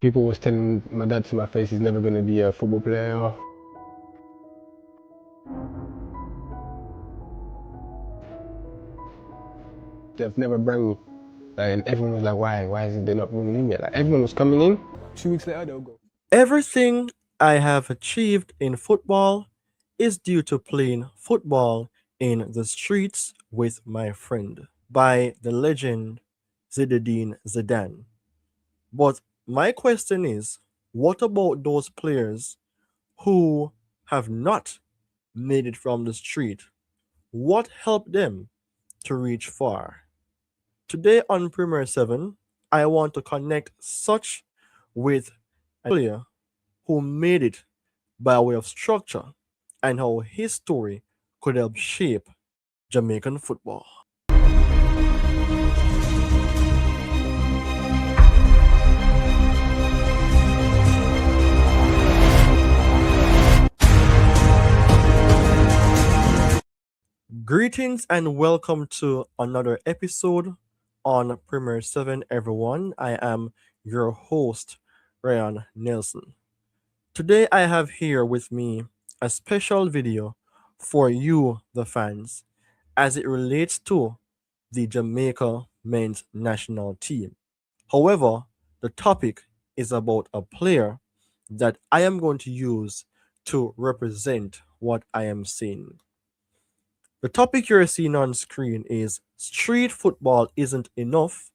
People was telling my dad to my face he's never going to be a football player. They've never bring me. And everyone was like, why? Why is it they're not bringing me yet? Like everyone was coming in. 2 weeks later, they'll go. Everything I have achieved in football is due to playing football in the streets with my friend by the legend Zinedine Zidane. But my question is, what about those players who have not made it from the street? What helped them to reach far? Today on Premier 7, I want to connect such with a player who made it by way of structure and how his story could help shape Jamaican football. Greetings and welcome to another episode on Premier 7, everyone. I am your host, Ryan Nelson. Today I have here with me a special video for you, the fans, as it relates to the Jamaica men's national team. However, the topic is about a player that I am going to use to represent what I am saying. The topic you're seeing on screen is street football isn't enough.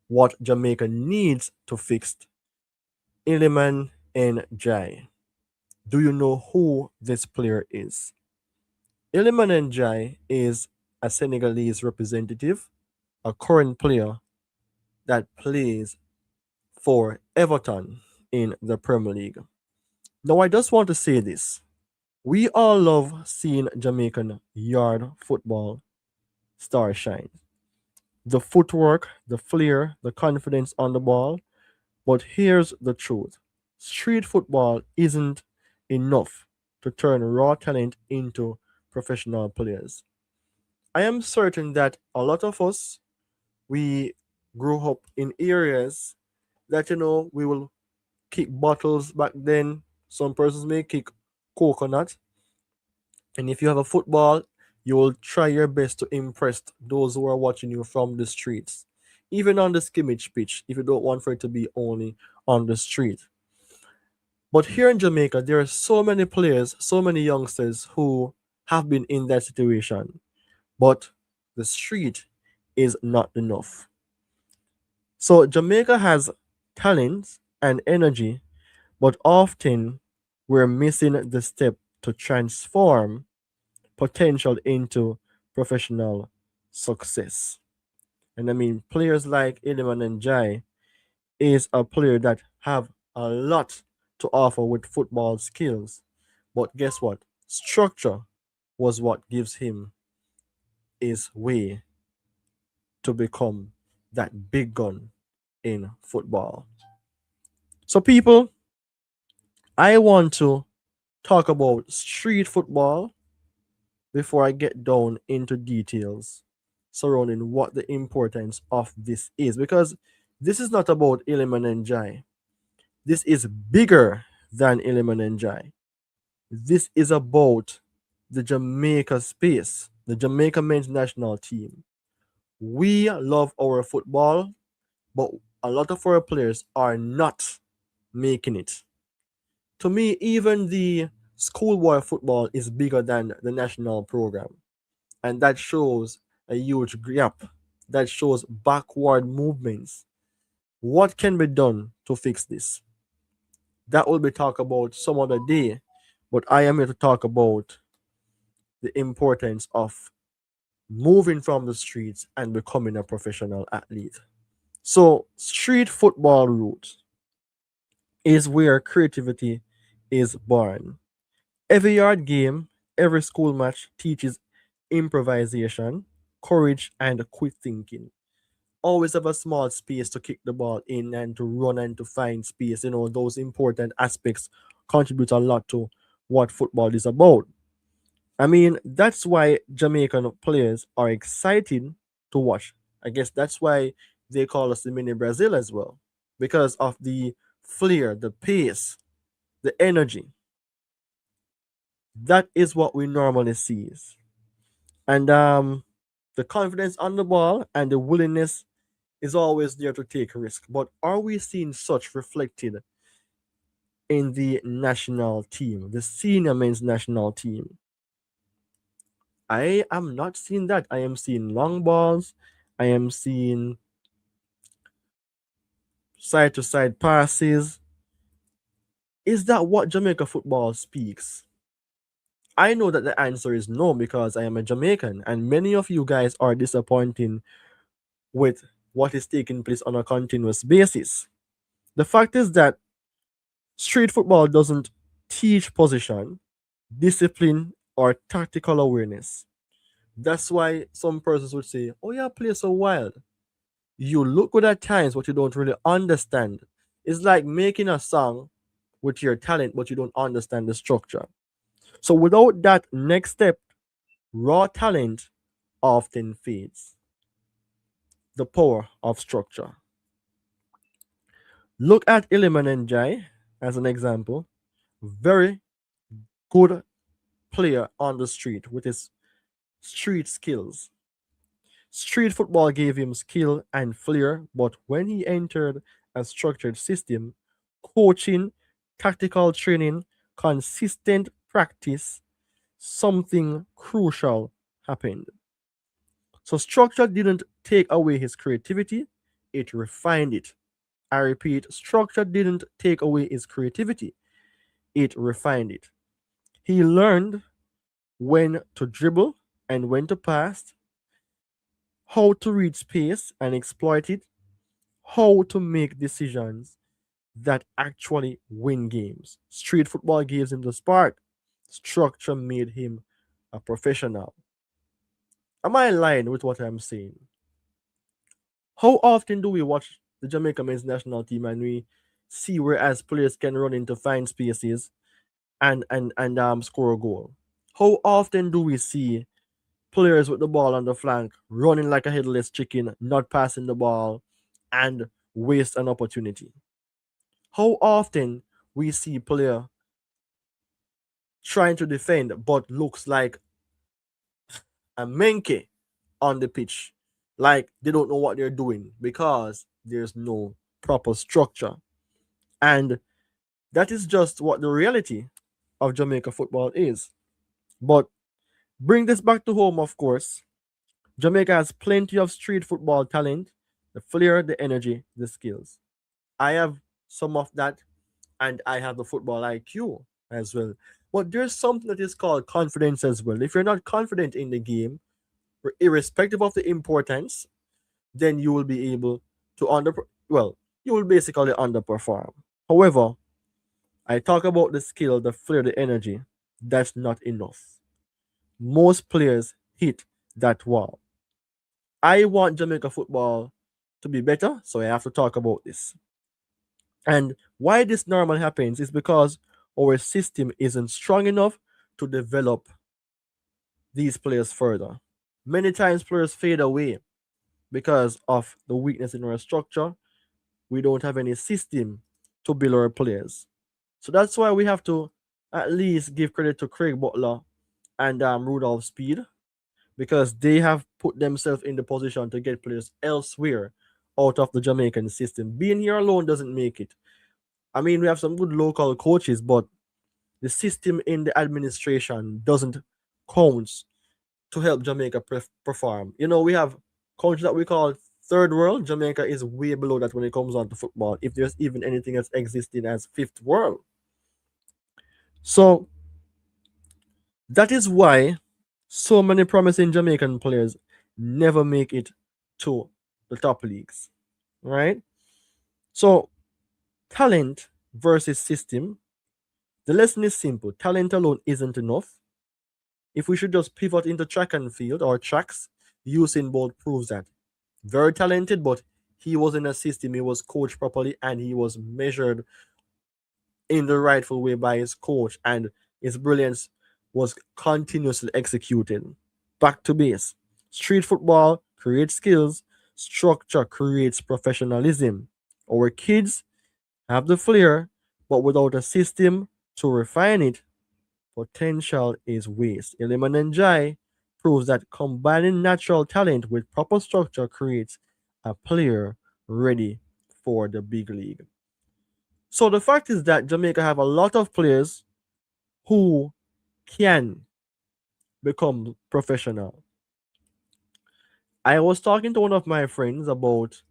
What Jamaica needs to fix. Iliman Ndiaye. Do you know who this player is? Iliman Ndiaye is a Senegalese representative, a current player that plays for Everton in the Premier League. Now, I just want to say this. We all love seeing Jamaican yard football star shine. The footwork, the flair, the confidence on the ball. But here's the truth: street football isn't enough to turn raw talent into professional players. I am certain that a lot of us, we grew up in areas that, we will kick bottles back then. Some persons may kick coconut. And if you have a football, you will try your best to impress those who are watching you from the streets. Even on the scrimmage pitch, if you don't want for it to be only on the street. But here in Jamaica, there are so many players, so many youngsters who have been in that situation. But the street is not enough. So Jamaica has talent and energy, but often we're missing the step to transform potential into professional success. And I mean, players like Iliman Ndiaye is a player that have a lot to offer with football skills. But guess what? Structure was what gives him his way to become that big gun in football. So, people, I want to talk about street football before I get down into details surrounding what the importance of this is. Because this is not about Iliman Ndiaye. This is bigger than Iliman Ndiaye. This is about the Jamaica space, the Jamaica men's national team. We love our football, but a lot of our players are not making it. To me, even the schoolboy football is bigger than the national program. And that shows a huge gap. That shows backward movements. What can be done to fix this? That will be talked about some other day, but I am here to talk about the importance of moving from the streets and becoming a professional athlete. So, street football roots is where creativity is born. Every yard game, every school match teaches improvisation, courage, and quick thinking. Always have a small space to kick the ball in and to run and to find space. Those important aspects contribute a lot to what football is about. I mean, that's why Jamaican players are exciting to watch. I guess that's why they call us the mini Brazil as well, because of the flair, the pace, the energy. That is what we normally see. And the confidence on the ball and the willingness is always there to take a risk. But are we seeing such reflected in the national team, the senior men's national team? I am not seeing that. I am seeing long balls. I am seeing side to side passes. Is that what Jamaica football speaks? I know that the answer is no because I am a Jamaican and many of you guys are disappointing with what is taking place on a continuous basis. The fact is that street football doesn't teach position, discipline, or tactical awareness. That's why some persons would say, oh, yeah, play so wild. You look good at times, but you don't really understand. It's like making a song with your talent, but you don't understand the structure. So without that next step, raw talent often fades. The power of structure. Look at Iliman Ndiaye as an example. Very good player on the street with his street skills. Street football gave him skill and flair, but when he entered a structured system, coaching, tactical training, consistent practice, something crucial happened. So, structure didn't take away his creativity, it refined it. I repeat, structure didn't take away his creativity, it refined it. He learned when to dribble and when to pass, how to read space and exploit it, how to make decisions that actually win games. Street football gives him the spark. Structure made him a professional. Am I lying with what I'm saying? How often do we watch the Jamaica men's national team and we see whereas players can run into fine spaces and score a goal? How often do we see players with the ball on the flank running like a headless chicken, not passing the ball, and waste an opportunity? How often we see player trying to defend but looks like a menke on the pitch, like they don't know what they're doing because there's no proper structure. And that is just what the reality of Jamaica football is. But bring this back to home, of course. Jamaica has plenty of street football talent, the flair, the energy, the skills. I have some of that, and I have the football IQ as well. But there's something that is called confidence as well. If you're not confident in the game, irrespective of the importance, then you will be able to you will basically underperform. However, I talk about the skill, the flair, the energy. That's not enough. Most players hit that wall. I want Jamaica football to be better, so I have to talk about this. And why this normally happens is because our system isn't strong enough to develop these players further. Many times players fade away because of the weakness in our structure. We don't have any system to build our players. So that's why we have to at least give credit to Craig Butler and Rudolph Speed because they have put themselves in the position to get players elsewhere out of the Jamaican system. Being here alone doesn't make it. I mean, we have some good local coaches, but the system in the administration doesn't count to help Jamaica perform. You know, we have countries that we call third world. Jamaica is way below that when it comes on to football, if there's even anything that's existing as fifth world. So that is why so many promising Jamaican players never make it to the top leagues, right? So talent versus system. The lesson is simple. Talent alone isn't enough. If we should just pivot into track and field or tracks, Usain Bolt proves that. Very talented, but he was in a system, he was coached properly, and he was measured in the rightful way by his coach, and his brilliance was continuously executed. Back to base. Street football creates skills, structure creates professionalism. Our kids have the flair, but without a system to refine it, potential is waste. Iliman Ndiaye proves that combining natural talent with proper structure creates a player ready for the big league. So the fact is that Jamaica have a lot of players who can become professional. I was talking to one of my friends about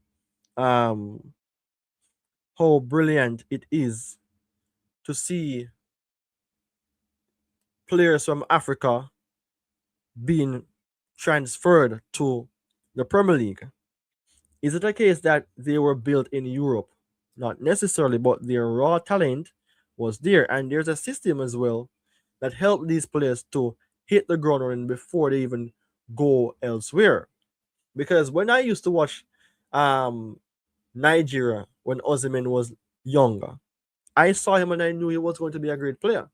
um, how brilliant it is to see players from Africa being transferred to the Premier League. Is it a case that they were built in Europe? Not necessarily, but their raw talent was there. And there's a system as well that helped these players to hit the ground running before they even go elsewhere. Because when I used to watch um, Nigeria when Osimhen was younger, I saw him and I knew he was going to be a great player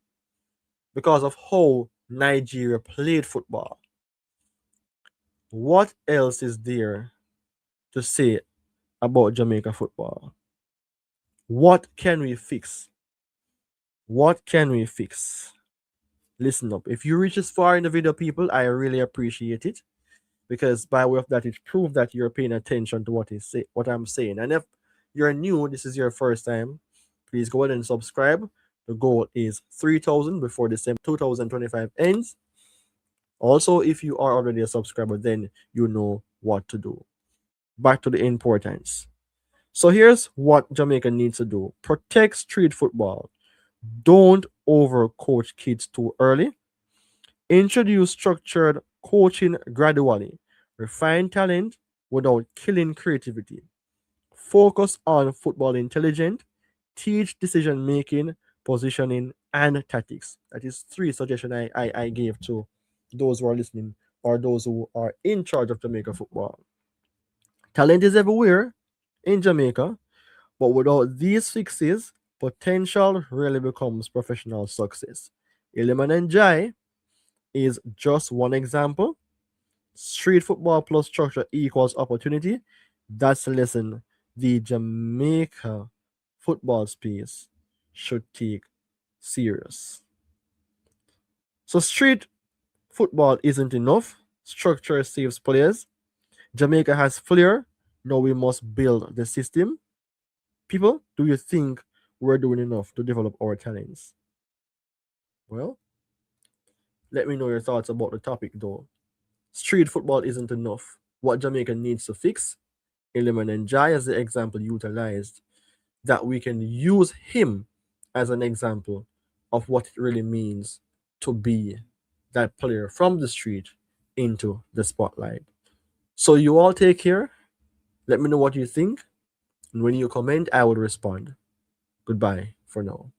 because of how Nigeria played football. What else is there to say about Jamaica football? What can we fix? What can we fix? Listen up. If you reach this far in the video, people, I really appreciate it because by way of that, it proves that you're paying attention to what I'm saying. And if you're new, this is your first time, please go ahead and subscribe. The goal is 3,000 before December 2025 ends. Also, if you are already a subscriber, then you know what to do. Back to the importance. So here's what Jamaica needs to do. Protect street football. Don't overcoach kids too early. Introduce structured coaching gradually. Refine talent without killing creativity. Focus on football intelligence. Teach decision making, positioning, and tactics. That is 3 suggestions I gave to those who are listening or those who are in charge of Jamaica football. Talent is everywhere in Jamaica, but without these fixes, potential really becomes professional success. Iliman Ndiaye is just one example. Street football plus structure equals opportunity. That's a lesson the Jamaica football space should take serious. So street football isn't enough. Structure saves players. Jamaica has flair. Now we must build the system. People, do you think we're doing enough to develop our talents? Well, let me know your thoughts about the topic though. Street football isn't enough. What Jamaica needs to fix, Iliman Ndiaye as the example utilized, that we can use him as an example of what it really means to be that player from the street into the spotlight. So you all take care. Let me know what you think. And when you comment, I will respond. Goodbye for now.